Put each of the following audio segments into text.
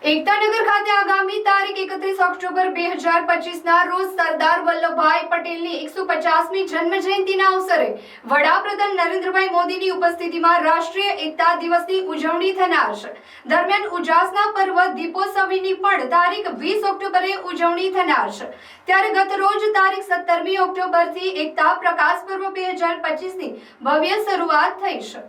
એકતાનગર ખાતે આગામી તારીખ 31 ઓક્ટોબર 2025ના રોજ સરદાર વલ્લભભાઈ પટેલની 150મી જન્મ જયંતિના અવસરે વડાપ્રધાન નરેન્દ્રભાઈ મોદીની ઉપસ્થિતિમાં રાષ્ટ્રીય એકતા દિવસની ઉજવણી થનાર છે। દરમિયાન ઉજાસના પર્વ દીપોત્સવીની પણ તારીખ 20 ઓક્ટોબરે ઉજવણી થનાર છે। ત્યારે ગત રોજ તારીખ 17મી ઓક્ટોબરથી એકતા પ્રકાશ પર્વ 2025ની ભવ્ય શરૂઆત થઈ છે।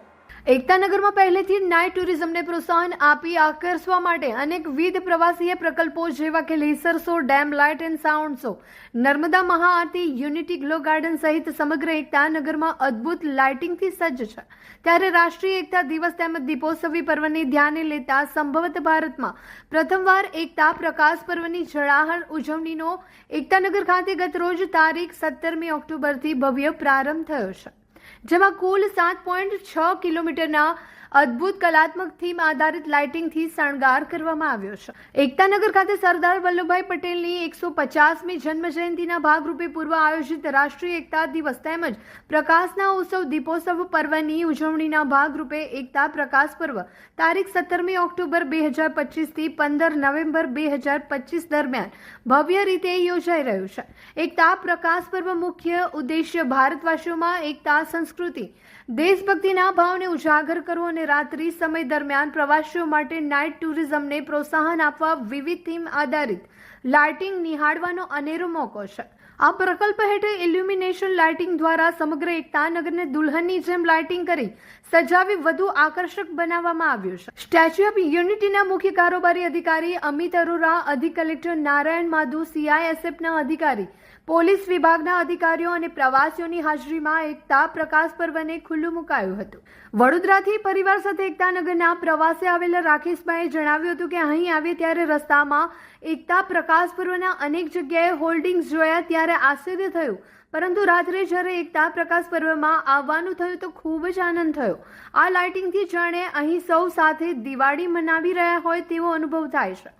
એકતાનગરમાં પહેલેથી નાઇટ ટુરિઝમને પ્રોત્સાહન આપી આકર્ષવા માટે અનેકવિધ પ્રવાસીય પ્રકલ્પો જેવા કે laser show, dam light and sound show, Narmada મહાઆરતી, યુનિટી ગ્લો ગાર્ડન સહિત સમગ્ર એકતાનગરમાં અદ્ભુત લાઇટિંગથી સજ્જ છે। ત્યારે રાષ્ટ્રીય એકતા દિવસ તેમજ દીપોત્સવી પર્વને ધ્યાને લેતા સંભવત ભારતમાં પ્રથમવાર એકતા પ્રકાશ પર્વની જળાહર ઉજવણીનો એકતાનગર ખાતે ગત રોજ તારીખ 17મી ઓક્ટોબરથી ભવ્ય પ્રારંભ થયો છે, જેમાં કુલ 7.6 કિલોમીટરના અદ્ભુત કલાત્મક થીમ આધારિત લાઇટિંગથી શણગાર કરવામાં આવ્યો છે। એકતાનગર ખાતે સરદાર વલ્લભભાઈ પટેલની 150મી જન્મ જયંતિના ભાગરૂપે પૂર્વ આયોજિત રાષ્ટ્રીય એકતા દિવસ તેમજ પ્રકાશના ઉત્સવ દીપોત્સવ પર્વની ઉજવણીના ભાગરૂપે એકતા પ્રકાશ પર્વ તારીખ 17મી ઓક્ટોબર 2025થી 15 નવેમ્બર 2025 દરમિયાન ભવ્ય રીતે યોજાઈ રહ્યું છે। એકતા પ્રકાશ પર્વ મુખ્ય ઉદ્દેશ્ય ભારતવાસીઓમાં એકતા, સંસ્કૃતિ, દેશભક્તિના ભાવને ઉજાગર કરવો અને રાત્રિ સમય દરમિયાન પ્રવાસીઓ માટે નાઇટ ટુરિઝમને પ્રોત્સાહન આપવા વિવિધ થીમ આધારિત લાઇટિંગ નિહાળવાનો અનેરો મોકો છે। આ પ્રકલ્પ હેઠળ ઇલ્યુમિનેશન લાઇટિંગ દ્વારા સમગ્ર એકતાનગરને દુલ્હનની જેમ લાઇટિંગ કરી સજાવી વધુ આકર્ષક બનાવવામાં આવ્યું છે। સ્ટેચ્યુ ઓફ યુનિટીના મુખ્ય કારોબારી અધિકારી અમિત અરોરા, અધિક કલેક્ટર નારાયણ માધુ, CISFના અધિકારી, પોલીસ વિભાગના અધિકારીઓ અને પ્રવાસીઓની હાજરીમાં એકતા પ્રકાશ પર્વને ખુલ્લું મુકાયું હતું। વડોદરાથી પરિવાર સાથે એકતાનગરના પ્રવાસે આવેલા રાકેશભાઈએ જણાવ્યું હતું કે અહીં આવે ત્યારે રસ્તામાં એકતા પ્રકાશ પર્વના અનેક જગ્યાએ હોર્ડિંગ્સ જોયા ત્યારે આશ્ચર્ય થયું, પરંતુ રાત્રે જ્યારે એકતા પ્રકાશ પર્વમાં આવવાનું થયું તો ખૂબ જ આનંદ થયો। આ લાઇટિંગથી જાણે અહીં સૌ સાથે દિવાળી મનાવી રહ્યા હોય તેવો અનુભવ થાય છે।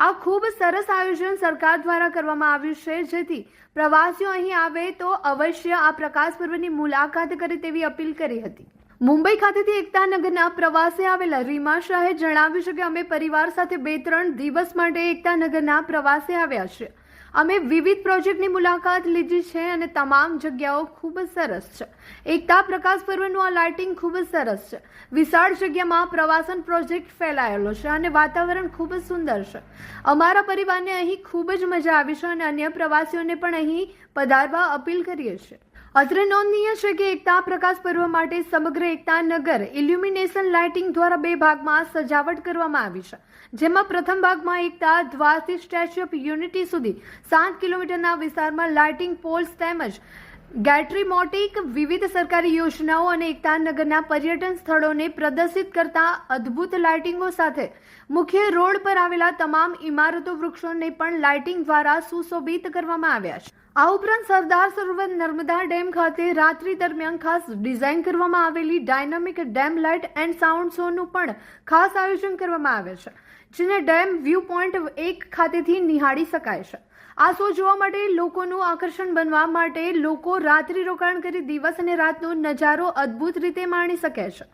આ ખૂબ સરસ આયોજન સરકાર દ્વારા કરવામાં આવ્યું છે, જેથી પ્રવાસીઓ અહીં આવે તો અવશ્ય આ પ્રકાશ પર્વની મુલાકાત કરે તેવી અપીલ કરી હતી। મુંબઈ ખાતેથી એકતાનગરના પ્રવાસે આવેલા રીમા શાહે જણાવ્યું છે કે અમે પરિવાર સાથે 2-3 દિવસ માટે એકતાનગરના પ્રવાસે આવ્યા છીએ। અમે વિવિધ પ્રોજેક્ટની મુલાકાત લીધી છે અને તમામ જગ્યાઓ ખૂબ જ સરસ છે। એકતા પ્રકાશ પર્વનું આ લાઇટિંગ ખૂબ જ સરસ છે। વિશાળ જગ્યામાં પ્રવાસન પ્રોજેક્ટ ફેલાયેલો છે અને વાતાવરણ ખૂબ જ સુંદર છે। અમારા પરિવારને અહીં ખૂબ જ મજા આવી છે અને અન્ય પ્રવાસીઓને પણ અહીં પધારવા અપીલ કરીએ છીએ। અત્રે નોંધનીય છે કે એકતા પ્રકાશ પર્વ માટે સમગ્ર એકતાનગર ઇલ્યુમિનેશન લાઇટિંગ દ્વારા 2 ભાગમાં સજાવટ કરવામાં આવી છે, જેમાં પ્રથમ ભાગમાં એકતા દ્વારથી સ્ટેચ્યુ ઓફ યુનિટી સુધી 7 કિલોમીટરના વિસ્તારમાં લાઇટિંગ પોલ્સ તેમજ ગેટ્રીમોટિક વિવિધ સરકારી યોજનાઓ અને એકતાનગરના પર્યટન સ્થળોને પ્રદર્શિત કરતા અદ્ભુત લાઇટિંગો સાથે મુખ્ય રોડ પર આવેલા તમામ ઇમારતો, વૃક્ષોને પણ લાઇટિંગ દ્વારા સુશોભિત કરવામાં આવ્યા છે। આ ઉપરાંત સરદાર સરોવર નર્મદા ડેમ ખાતે રાત્રિ દરમિયાન ખાસ ડિઝાઇન કરવામાં આવેલી dynamic dam light and sound શોનું પણ ખાસ આયોજન કરવામાં આવે છે, જેને ડેમ વ્યૂ પોઈન્ટ 1 ખાતેથી નિહાળી શકાય છે। આ શો જોવા માટે લોકોનું આકર્ષણ બનવા માટે લોકો રાત્રિ રોકાણ કરી દિવસ અને રાતનો નજારો અદ્ભુત રીતે માણી શકે છે।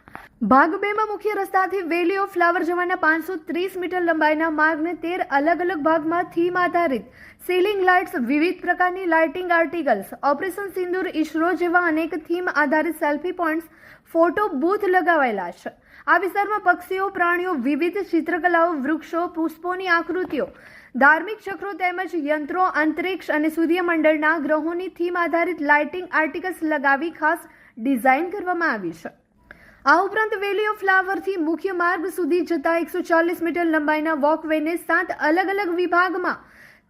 ભાગ 2માં મુખ્ય રસ્તાથી વેલી ઓફ ફ્લાવર જવાના 530 મીટર લંબાઈના માર્ગને 13 અલગ અલગ ભાગમાં થીમ આધારિત સીલિંગ લાઇટ્સ, વિવિધ પ્રકારની લાઇટિંગ આર્ટિકલ્સ, ઓપરેશન સિંદૂર, ઇસરો જેવા અનેક થીમ આધારિત સેલ્ફી પોઈન્ટ્સ, ફોટો બૂથ લગાવેલા છે। આ વિસ્તારમાં પક્ષીઓ, પ્રાણીઓ, વિવિધ ચિત્રકલાઓ, વૃક્ષો, પુષ્પોની આકૃતિઓ, ધાર્મિક ચક્રો તેમજ યંત્રો, અંતરિક્ષ અને સૂર્યમંડળના ગ્રહોની થીમ આધારિત લાઇટિંગ આર્ટિકલ્સ લગાવી ખાસ ડિઝાઇન કરવામાં આવી છે। આ ઉપરાંત વેલી ઓફ ફ્લાવરથી મુખ્ય માર્ગ સુધી જતા 140 મીટર લંબાઈના વોકવેને 7 અલગ અલગ વિભાગમાં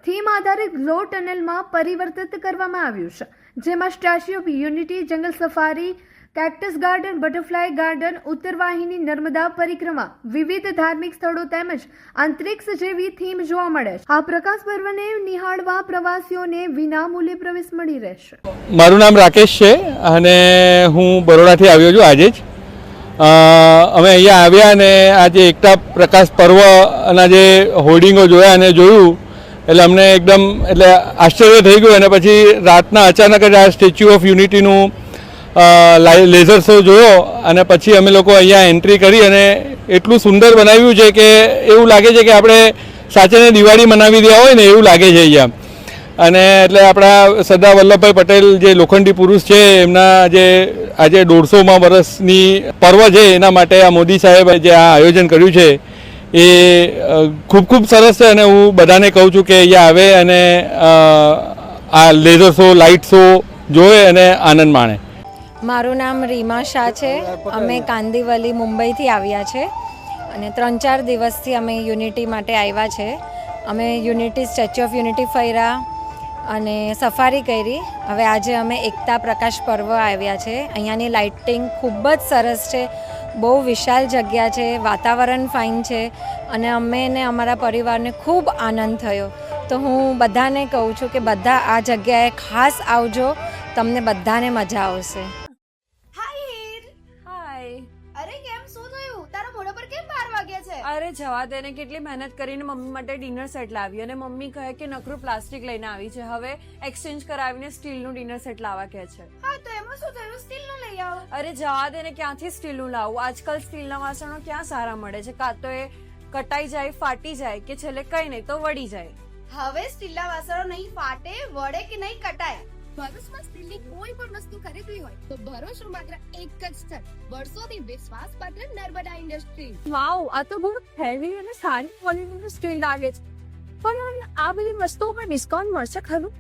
થીમ આધારિત ગ્લો ટનલમાં પરિવર્તિત કરવામાં આવ્યું છે, જેમાં Statue of Unity, Jungle Safari, Cactus Garden, Butterfly Garden, ઉત્તરવાહિની, નર્મદા પરિક્રમા, વિવિધ ધાર્મિક સ્થળો તેમજ અંતરિક્ષ જેવી થીમ જોવા મળે છે। આ પ્રકાશ પર્વને નિહાળવા પ્રવાસીઓને વિનામૂલ્યે પ્રવેશ મળી રહેશે। મારું નામ રાકેશ છે અને હું બરોડાથી આવ્યો છું આજે જ। અમે અહીંયા આવ્યા અને આજે એકતા પ્રકાશ પર્વના જે હોર્ડિંગો જોયા અને જોયું એટલે અમને એકદમ આશ્ચર્ય થઈ ગયું અને પછી રાતના અચાનક જ આ સ્ટેચ્યુ ઓફ યુનિટીનું લેઝર શો જોયો અને પછી અમે લોકો અહીંયા એન્ટ્રી કરી અને એટલું સુંદર બનાવ્યું છે કે એવું લાગે છે કે આપણે સાચેને દિવાળી મનાવી રહ્યા હોય ને એવું લાગે છે અહીંયા. અને એટલે આપણા સરદાર વલ્લભભાઈ પટેલ જે લોખંડી પુરુષ છે એમના જે આજે 150મા વર્ષની પર્વ છે એના માટે આ મોદી સાહેબે જે આ આયોજન કર્યું છે એ ખૂબ ખૂબ સરસ છે. અને હું બધાને કહું છું કે અહીંયા આવે અને આ લેઝર શો લાઇટ શો જોવે અને આનંદ માણે. મારું નામ રીમા શાહ છે. અમે કાંદીવલી મુંબઈથી આવ્યા છે અને 3-4 દિવસથી અમે યુનિટી માટે આવ્યા છે. અમે યુનિટી સ્ટેચ્યુ ઓફ યુનિટી ફર્યા અને સફારી કરી. હવે આજે અમે એકતા પ્રકાશ પર્વ આવ્યા છે. અહીંયાની લાઇટિંગ ખૂબ જ સરસ છે, બહુ વિશાળ જગ્યા છે, વાતાવરણ ફાઇન છે અને અમે ને અમારા પરિવારને ખૂબ આનંદ થયો. તો હું બધાને કહું છું કે બધા આ જગ્યાએ ખાસ આવજો, તમને બધાને મજા આવશે. અરે કેમ શું થયું? તારા મોઢા પર કેમ 12 વાગ્યા છે? અરે જવા દે ને, કેટલી મહેનત કરીને મમ્મી માટે ડિનર સેટ લાવી અને મમ્મી કહે કે નકરું પ્લાસ્ટિક લઈને આવી છે, હવે એક્સચેન્જ કરાવીને સ્ટીલનું ડિનર સેટ લાવવા કહે છે. હા તો એમાં શું થયું? સ્ટીલનું લઈ આવો. અરે જવા દે ને, ક્યાંથી સ્ટીલનું લાવું? આજકાલ સ્ટીલના વાસણો ક્યાં સારા મળે છે? કાં તો એ કટાઈ જાય, ફાટી જાય કે છેલ્લે કઈ નહીં તો વળી જાય. હવે સ્ટીલના વાસણો નહીં ફાટે, વળે કે નહીં કટાય. ભરૂચમાં સ્ટીલની કોઈ પણ વસ્તુ ખરીદવી હોય તો ભરોસો માત્ર એક જ સ્થળ, વર્ષોથી વિશ્વાસપાત્ર નર્મદા ઇન્ડસ્ટ્રીઝ. વાવ, આ તો બહુ હેવી અને સારી ક્વોલિટીનું સ્ટીલ લાગે છે. પણ આ બધી વસ્તુઓ પર ડિસ્કાઉન્ટ મળશે ખરું?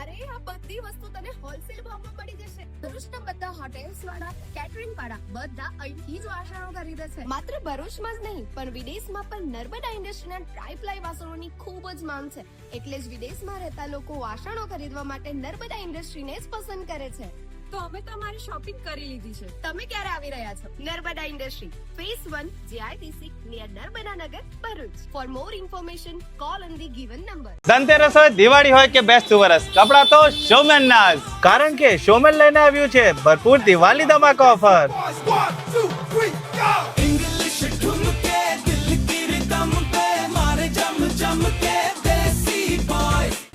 અરે આ બધી વસ્તુ તને હોલસેલ ભાવમાં મળી જશે. ભરૂચના બધા હોટેલ્સ વાળા, કેટરિંગ વાળા બધા અહીંથી જ વાસણો ખરીદે છે. માત્ર ભરૂચમાં જ નહીં પણ વિદેશમાં પણ નર્મદા ઇન્ડસ્ટ્રીના ટ્રાય-પ્લાય વાસણોની ખૂબ જ માંગ છે. એટલે જ વિદેશમાં રહેતા લોકો વાસણો ખરીદવા માટે નર્મદા ઇન્ડસ્ટ્રીને જ પસંદ કરે છે. તો અમે તમારી શોપિંગ કરી લીધી છે. તમે ક્યારે આવી રહ્યા છો? Narmada industry phase 1 GITC near Narmada Nagar, Bharuch. For more information call on the given number. Dhanteras હોય, દિવાળી હોય કે બેસતું વરસ, કપડા તો શોમેન ના જ. કારણ કે શોમેન લઈને આવ્યું છે ભરપૂર દિવાળી ધમાકા ઓફર.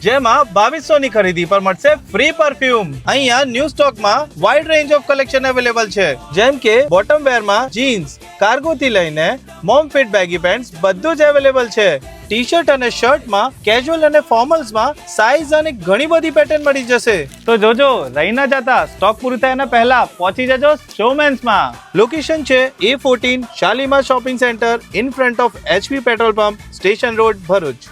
જેમાં 2200 ની ખરીદી પર મળશે ફ્રી પરફ્યુમ. અહીંયા ન્યૂ સ્ટોકમાં wide range of collection available છે, જેમ કે બોટમ વેરમાં જીન્સ, કાર્ગો થી લઈને મોમ ફિટ બેગી પેન્ટ્સ બધું જ અવેલેબલ છે. ટી-શર્ટ અને શર્ટમાં, કેઝ્યુઅલ અને ફોર્મલ્સમાં સાઇઝ અને ઘણી બધી પેટર્ન મળી જશે. તો જોજો, રહી ના જતા, સ્ટોક પૂરું થાય એના પહેલા પહોંચી જજો શોમેન્સમાં. લોકેશન છે A14 Shalimar shopping centre in front of HP petrol pump, station road, Bharuch.